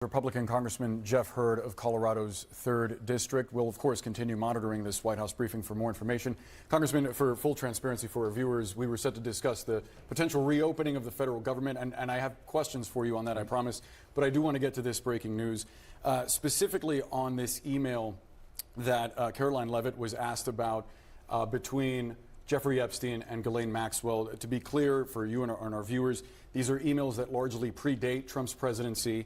Republican Congressman Jeff Hurd of Colorado's 3rd District will, of course, continue monitoring this White House briefing for more information. Congressman, for full transparency for our viewers, we were set to discuss the potential reopening of the federal government, and I have questions for you on that, I promise. But I do want to get to this breaking news, specifically on this email that Caroline Leavitt was asked about between Jeffrey Epstein and Ghislaine Maxwell. To be clear for you and our viewers, these are emails that largely predate Trump's presidency.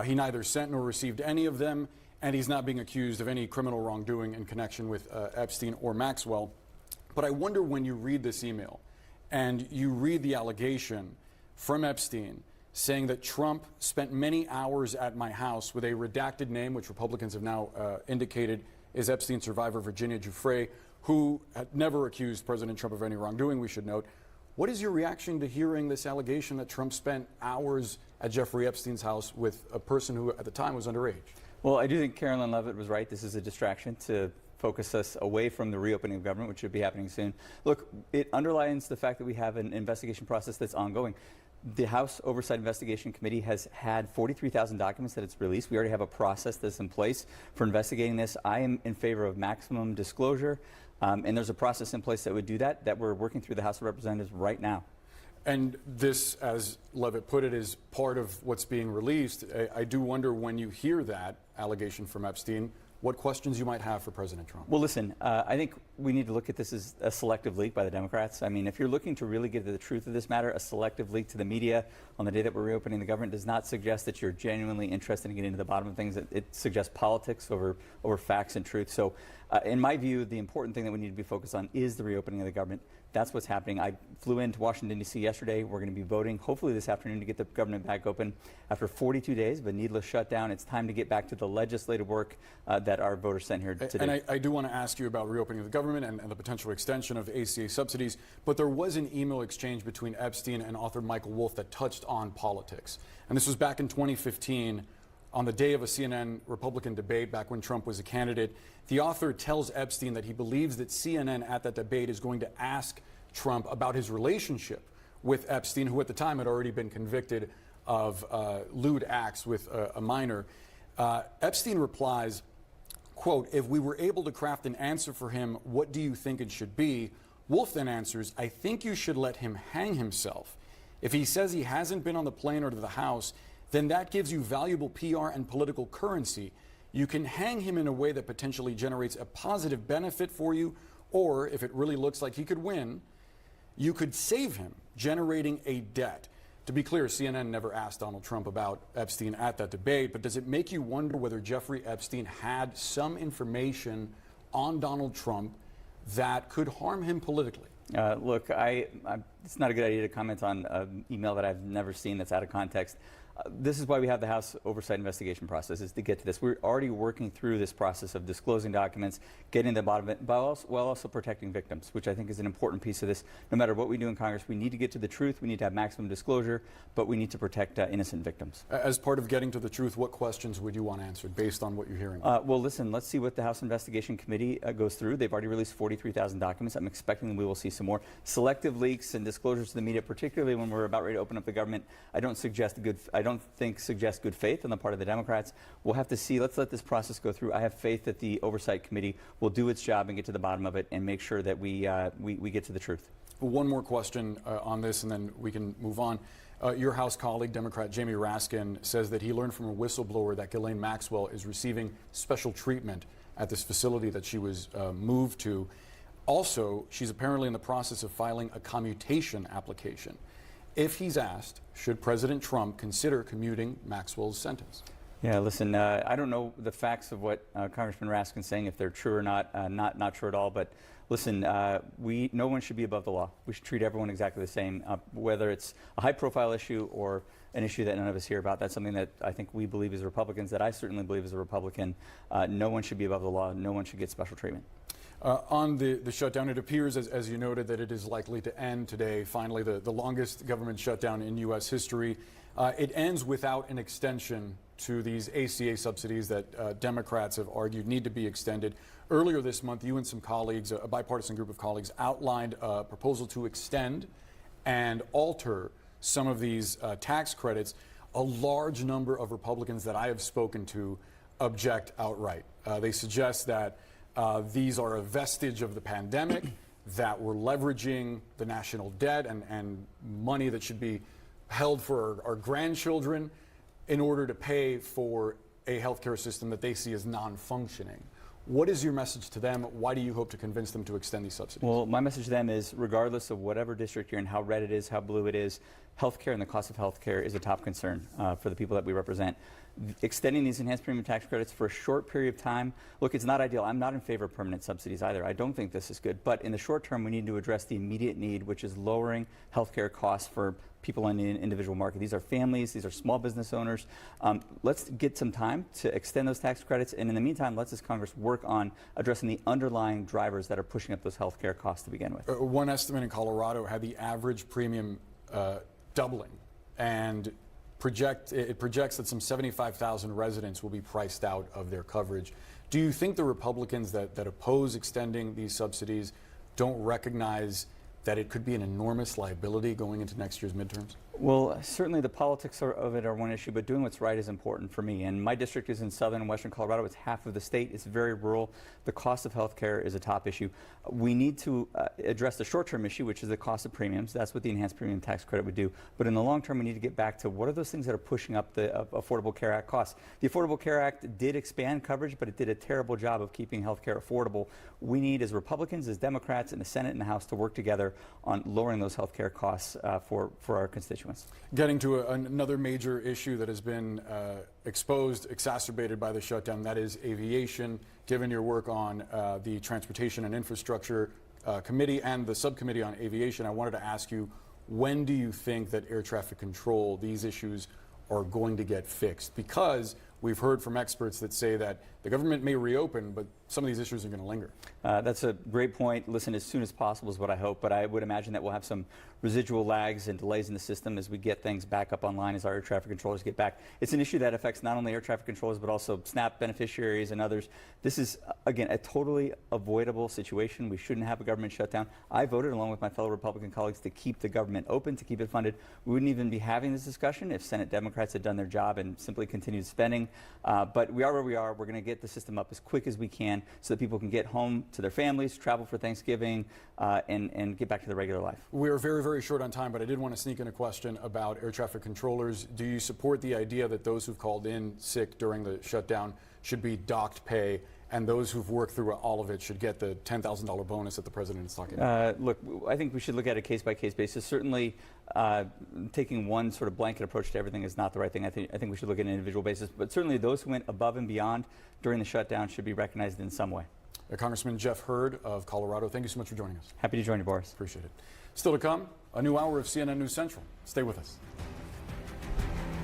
He neither sent nor received any of them, and he's not being accused of any criminal wrongdoing in connection with Epstein or Maxwell. But I wonder, when you read this email and you read the allegation from Epstein saying that Trump spent many hours at my house with a redacted name, which Republicans have now indicated is Epstein survivor Virginia Giuffre, who had never accused President Trump of any wrongdoing, we should note. What is your reaction to hearing this allegation that Trump spent hours at Jeffrey Epstein's house with a person who at the time was underage? Well, I do think Caroline Leavitt was right. This is a distraction to focus us away from the reopening of government, which should be happening soon. Look, it underlines the fact that we have an investigation process that's ongoing. The House Oversight Investigation Committee has had 43,000 documents that it's released. We already have a process that's in place for investigating this. I am in favor of maximum disclosure, and there's a process in place that would do that we're working through the House of Representatives right now. And this, as Leavitt put it, is part of what's being released. I do wonder, when you hear that allegation from Epstein, what questions you might have for President Trump. Well, listen, I think we need to look at this as a selective leak by the Democrats. I mean, if you're looking to really get to the truth of this matter, a selective leak to the media on the day that we're reopening the government does not suggest that you're genuinely interested in getting to the bottom of things. It suggests politics over facts and truth. So in my view, the important thing that we need to be focused on is the reopening of the government. That's what's happening. I flew into Washington, D.C. yesterday. We're going to be voting, hopefully this afternoon, to get the government back open. After 42 days of a needless shutdown, it's time to get back to the legislative work that our voters sent here today. And I do want to ask you about reopening of the government and the potential extension of ACA subsidies, but there was an email exchange between Epstein and author Michael Wolff that touched on politics. And this was back in 2015. On the day of a CNN Republican debate, back when Trump was a candidate, the author tells Epstein that he believes that CNN at that debate is going to ask Trump about his relationship with Epstein, who at the time had already been convicted of lewd acts with a minor. Epstein replies, quote, "If we were able to craft an answer for him, what do you think it should be?" Wolff then answers, "I think you should let him hang himself. If he says he hasn't been on the plane or to the house, then that gives you valuable PR and political currency. You can hang him in a way that potentially generates a positive benefit for you, or if it really looks like he could win, you could save him, generating a debt." To be clear, CNN never asked Donald Trump about Epstein at that debate, but does it make you wonder whether Jeffrey Epstein had some information on Donald Trump that could harm him politically? Look, it's not a good idea to comment on an email that I've never seen that's out of context. This is why we have the House Oversight Investigation process, is to get to this. We're already working through this process of disclosing documents, getting to the bottom of it, while also protecting victims, which I think is an important piece of this. No matter what we do in Congress, we need to get to the truth. We need to have maximum disclosure, but we need to protect innocent victims. As part of getting to the truth, what questions would you want answered based on what you're hearing? Well, listen, let's see what the House Investigation Committee goes through. They've already released 43,000 documents. I'm expecting that we will see some more. Selective leaks and disclosures to the media, particularly when we're about ready to open up the government, I don't think suggest good faith on the part of the Democrats. We'll have to see. Let's let this process go through. I have faith that the Oversight Committee will do its job and get to the bottom of it and make sure that we get to the truth. One more question on this, and then we can move on. Your House colleague, Democrat Jamie Raskin, says that he learned from a whistleblower that Ghislaine Maxwell is receiving special treatment at this facility that she was moved to. Also, she's apparently in the process of filing a commutation application. If he's asked, should President Trump consider commuting Maxwell's sentence? Yeah, listen, I don't know the facts of what Congressman Raskin's saying, if they're true or not, not true at all. But listen, no one should be above the law. We should treat everyone exactly the same, whether it's a high-profile issue or an issue that none of us hear about. That's something that I think we believe as Republicans, that I certainly believe as a Republican. No one should be above the law. No one should get special treatment. On the shutdown, it appears, as you noted, that it is likely to end today, finally, the longest government shutdown in U.S. history. It ends without an extension to these ACA subsidies that Democrats have argued need to be extended. Earlier this month, you and some colleagues, a bipartisan group of colleagues, outlined a proposal to extend and alter some of these tax credits. a large number of Republicans that I have spoken to object outright. They suggest that these are a vestige of the pandemic, that we're leveraging the national debt and money that should be held for our grandchildren in order to pay for a healthcare system that they see as non-functioning. What is your message to them? Why do you hope to convince them to extend these subsidies? Well, my message to them is, regardless of whatever district you're in, how red it is, how blue it is, healthcare and the cost of healthcare is a top concern for the people that we represent. Extending these enhanced premium tax credits for a short period of time, look, it's not ideal. I'm not in favor of permanent subsidies either. I don't think this is good. But in the short term, we need to address the immediate need, which is lowering healthcare costs for people in the individual market. These are families, these are small business owners. Let's get some time to extend those tax credits, and in the meantime, let's as Congress work on addressing the underlying drivers that are pushing up those healthcare costs to begin with. One estimate in Colorado had the average premium doubling, and it projects that some 75,000 residents will be priced out of their coverage. Do you think the Republicans that oppose extending these subsidies don't recognize that it could be an enormous liability going into next year's midterms? Well, certainly the politics of it are one issue, but doing what's right is important for me. And my district is in southern and western Colorado. It's half of the state. It's very rural. The cost of health care is a top issue. We need to address the short-term issue, which is the cost of premiums. That's what the enhanced premium tax credit would do. But in the long term, we need to get back to what are those things that are pushing up the Affordable Care Act costs. The Affordable Care Act did expand coverage, but it did a terrible job of keeping health care affordable. We need, as Republicans, as Democrats in the Senate and the House, to work together on lowering those health care costs for our constituents. Getting to another major issue that has been exposed, exacerbated by the shutdown, that is aviation. Given your work on the Transportation and Infrastructure Committee and the Subcommittee on Aviation, I wanted to ask you, when do you think that air traffic control, these issues are going to get fixed? Because we've heard from experts that say that the government may reopen, but some of these issues are going to linger. That's a great point. Listen, as soon as possible is what I hope, but I would imagine that we'll have some residual lags and delays in the system as we get things back up online, as our air traffic controllers get back. It's an issue that affects not only air traffic controllers, but also SNAP beneficiaries and others. This is, again, a totally avoidable situation. We shouldn't have a government shutdown. I voted, along with my fellow Republican colleagues, to keep the government open, to keep it funded. We wouldn't even be having this discussion if Senate Democrats had done their job and simply continued spending. But we are where we are. We're going to get the system up as quick as we can so that people can get home to their families, travel for Thanksgiving, and get back to their regular life. We're very, very short on time, but I did want to sneak in a question about air traffic controllers. Do you support the idea that those who've called in sick during the shutdown should be docked pay, and those who've worked through all of it should get the $10,000 bonus that the president is talking about? Look, I think we should look at a case-by-case basis. Certainly, taking one sort of blanket approach to everything is not the right thing. I think we should look at an individual basis. But certainly, those who went above and beyond during the shutdown should be recognized in some way. Congressman Jeff Hurd of Colorado, thank you so much for joining us. Happy to join you, Boris. Appreciate it. Still to come, a new hour of CNN News Central. Stay with us.